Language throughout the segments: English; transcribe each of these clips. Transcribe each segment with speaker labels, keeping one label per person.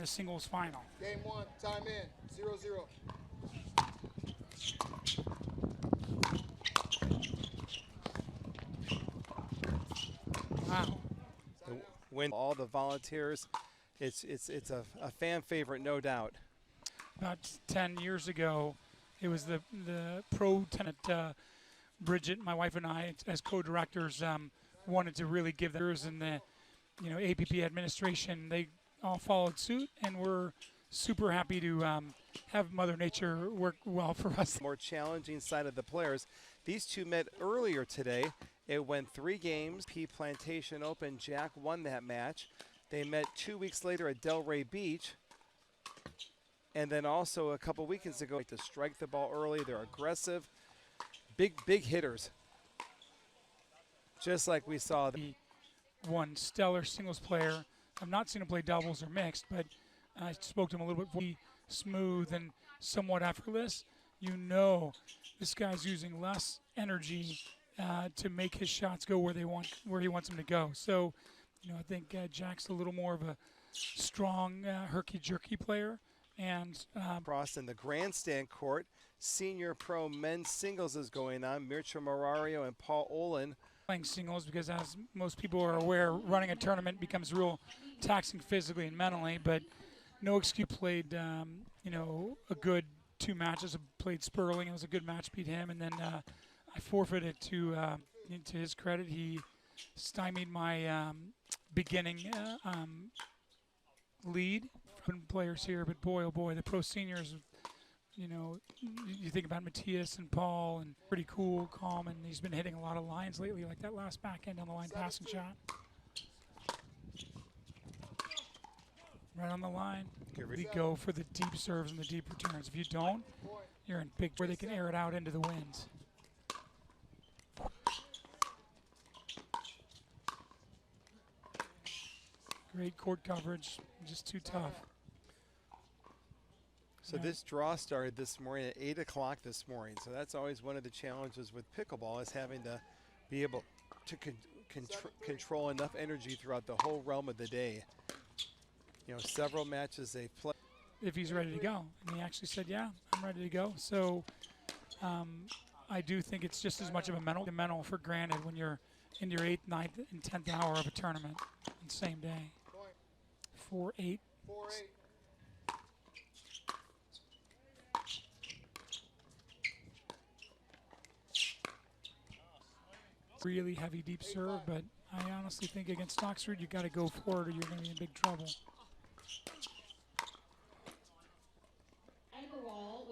Speaker 1: singles final.
Speaker 2: Game 1, time in, 0-0.
Speaker 1: Wow.
Speaker 3: Win all the volunteers. It's a fan favorite, no doubt.
Speaker 1: About 10 years ago, it was the pro tennis. Bridget, my wife, and I, as co-directors, wanted to really give theirs, and the APP administration, they all followed suit, and we're super happy to have Mother Nature work well for us.
Speaker 3: More challenging side of the players. These two met earlier today. It went 3 games. P Plantation Open, Jack won that match. They met 2 weeks later at Delray Beach. And then also a couple weekends ago, to strike the ball early. They're aggressive, big hitters. Just like we saw.
Speaker 1: One stellar singles player. I've not seen him play doubles or mixed, but I spoke to him a little bit. Smooth and somewhat effortless. This guy's using less energy to make his shots go where he wants them to go. So, I think Jack's a little more of a strong, herky-jerky player. And
Speaker 3: across in the grandstand court, senior pro men's singles is going on. Mircea Marario and Paul Olin
Speaker 1: playing singles because, as most people are aware, running a tournament becomes real taxing physically and mentally. But no excuse. Played, a good 2 matches. I played Sperling. It was a good match, beat him, and then I forfeited to his credit. He stymied my beginning lead. Players here, but boy, oh boy, the pro seniors. You think about Matthias and Paul, and pretty cool, calm, and he's been hitting a lot of lines lately, like that last backhand on the line passing shot. Right on the line. Really go for the deep serves and the deep returns. If you don't, you're in big where they can air it out into the winds. Great court coverage, just too tough.
Speaker 3: So this draw started this morning at 8 o'clock this morning. So that's always one of the challenges with pickleball, is having to be able to control enough energy throughout the whole realm of the day. Several matches they've played.
Speaker 1: If he's ready to go. And he actually said, yeah, I'm ready to go. So I do think it's just as much of a mental for granted when you're in your 8th, 9th, and 10th hour of a tournament on the same day. 4-8.
Speaker 2: 4-8.
Speaker 1: Really heavy deep serve, but I honestly think against Staksrud, you got to go for it or you're going to be in big trouble.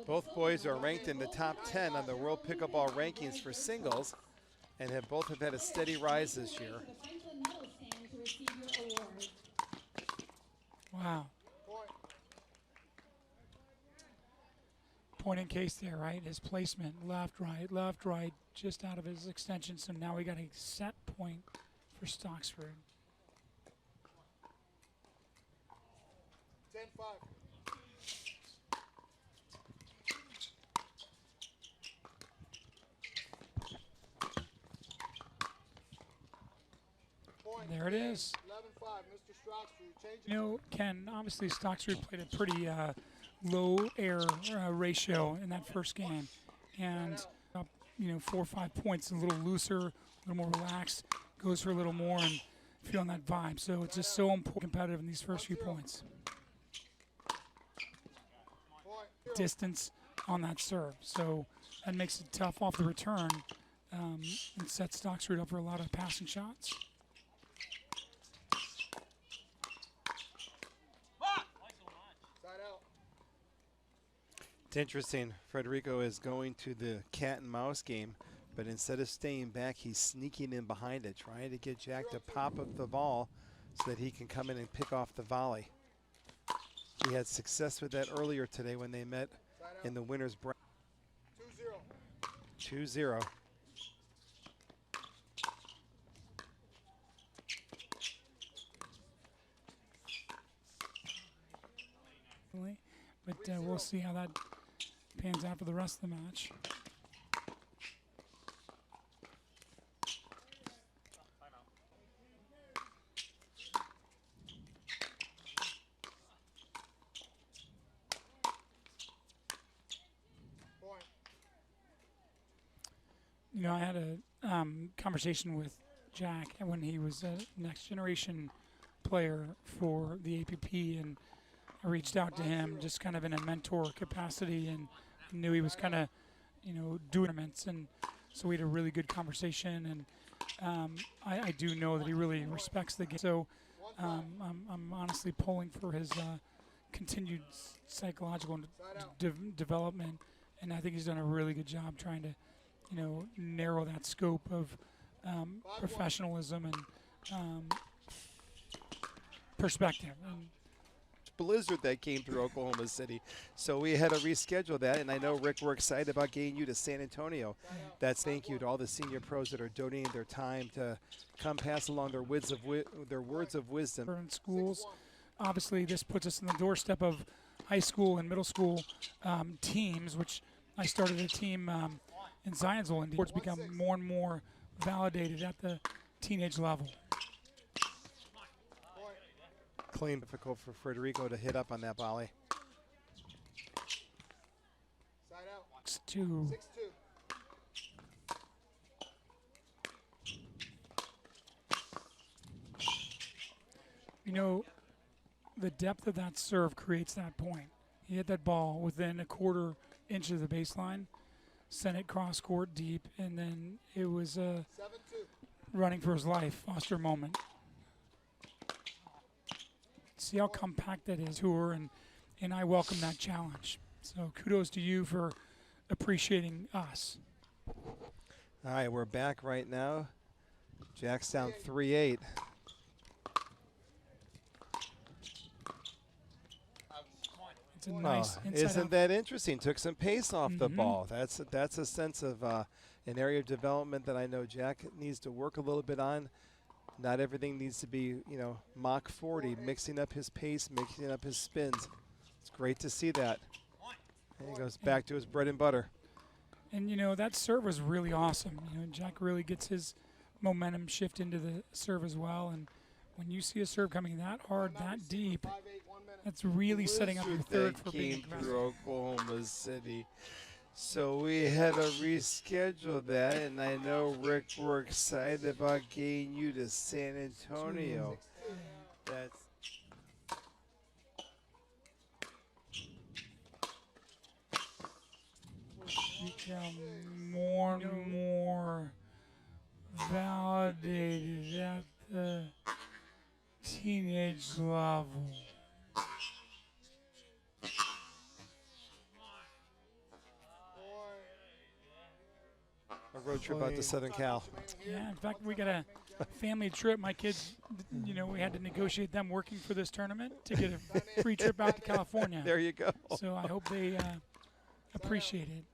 Speaker 3: Both boys are ranked in the top 10 on the World Pickleball Rankings for singles, and both have had a steady rise this year.
Speaker 1: Wow. Point in case there, right? His placement, left, right, just out of his extension. So now we got a set point for Staksrud.
Speaker 2: 10-5.
Speaker 1: There it is.
Speaker 2: 11-5, Mr. Staksrud.
Speaker 1: Ken, obviously Staksrud played a pretty low air ratio in that first game. And, 4 or 5 points, a little looser, a little more relaxed, goes for a little more and feeling that vibe. So it's just so important, competitive in these first few points. Distance on that serve. So that makes it tough off the return and sets Staksrud up for a lot of passing shots.
Speaker 3: It's interesting. Federico is going to the cat and mouse game, but instead of staying back, he's sneaking in behind it, trying to get Jack to pop up the ball so that he can come in and pick off the volley. He had success with that earlier today when they met in the winner's bracket. 2-0.
Speaker 1: But we'll see how that pans out for the rest of the match. You know, I had a conversation with Jack when he was a next generation player for the APP, and I reached out to him just kind of in a mentor capacity, and knew he was kind of, you know, doing tournaments, and so we had a really good conversation, and I do know that he really respects the game. So I'm honestly pulling for his continued psychological development, and I think he's done a really good job trying to, you know, narrow that scope of professionalism and perspective. And
Speaker 3: blizzard that came through Oklahoma City. So we had to reschedule that, and I know, Rick, we're excited about getting you to San Antonio. That's thank you to all the senior pros that are donating their time to come pass along their words of wisdom.
Speaker 1: In schools, obviously this puts us on the doorstep of high school and middle school teams, which I started a team in Zionsville, and it's become more and more validated at the teenage level.
Speaker 3: Clean, difficult for Federico to hit up on that volley.
Speaker 2: Side out.
Speaker 1: 6-2.
Speaker 2: 6-2.
Speaker 1: You know, the depth of that serve creates that point. He hit that ball within a quarter inch of the baseline, sent it cross court deep, and then it was a
Speaker 2: 7-2.
Speaker 1: running for his life, Foster moment. See how compact that is to her, and I welcome that challenge. So kudos to you for appreciating us.
Speaker 3: All right, we're back right now. Jack's down 3-8.
Speaker 1: It's a nice inside
Speaker 3: isn't
Speaker 1: out.
Speaker 3: that interesting? Took some pace off the ball. That's a sense of an area of development that I know Jack needs to work a little bit on. Not everything needs to be, you know, Mach 40, mixing up his pace, mixing up his spins. It's great to see that. And he goes back to his bread and butter.
Speaker 1: And, you know, that serve was really awesome. You know, Jack really gets his momentum shift into the serve as well. And when you see a serve coming that hard, that deep, that's really setting up your third for being
Speaker 3: came
Speaker 1: aggressive.
Speaker 3: through Oklahoma City. So we had to reschedule that, and I know, Rick, we're excited about getting you to San Antonio. That's
Speaker 1: Become more and more validated at the teenage level.
Speaker 3: a road trip out to Southern Cal.
Speaker 1: Yeah, in fact, we got a family trip. My kids, you know, we had to negotiate them working for this tournament to get a free trip out to California.
Speaker 3: There you go.
Speaker 1: So I hope they appreciate it,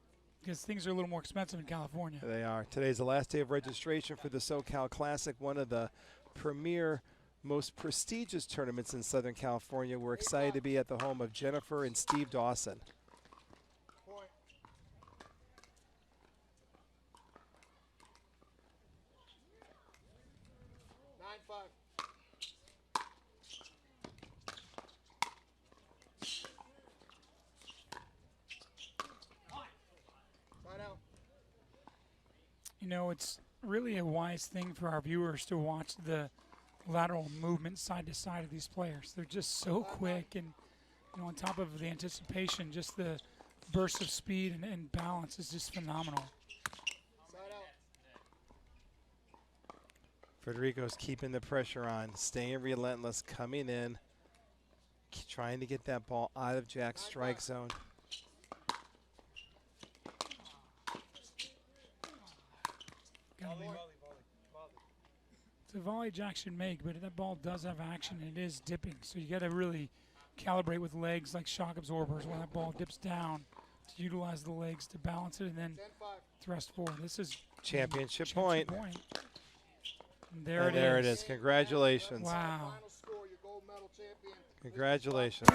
Speaker 1: because things are a little more expensive in California.
Speaker 3: They are. Today's the last day of registration for the SoCal Classic, one of the premier, most prestigious tournaments in Southern California. We're excited to be at the home of Jennifer and Steve Dawson.
Speaker 2: Point. Nine, 5. Side out.
Speaker 1: You know, it's really a wise thing for our viewers to watch the lateral movement side to side of these players. They're just so quick, and, you know, on top of the anticipation, just the burst of speed and balance is just phenomenal.
Speaker 2: Side out.
Speaker 3: Federico's keeping the pressure on, staying relentless, coming in, trying to get that ball out of Jack's strike zone.
Speaker 1: It's a volley Jack should make, but that ball does have action, and it is dipping. So you got to really calibrate with legs like shock absorbers when that ball dips down, to utilize the legs to balance it and then
Speaker 2: 10-5.
Speaker 1: thrust forward. This is
Speaker 3: Championship point.
Speaker 1: And there
Speaker 3: And
Speaker 1: it
Speaker 3: there
Speaker 1: is.
Speaker 3: it is. Congratulations.
Speaker 1: Wow.
Speaker 2: Final score, your gold medal champion.
Speaker 3: Congratulations.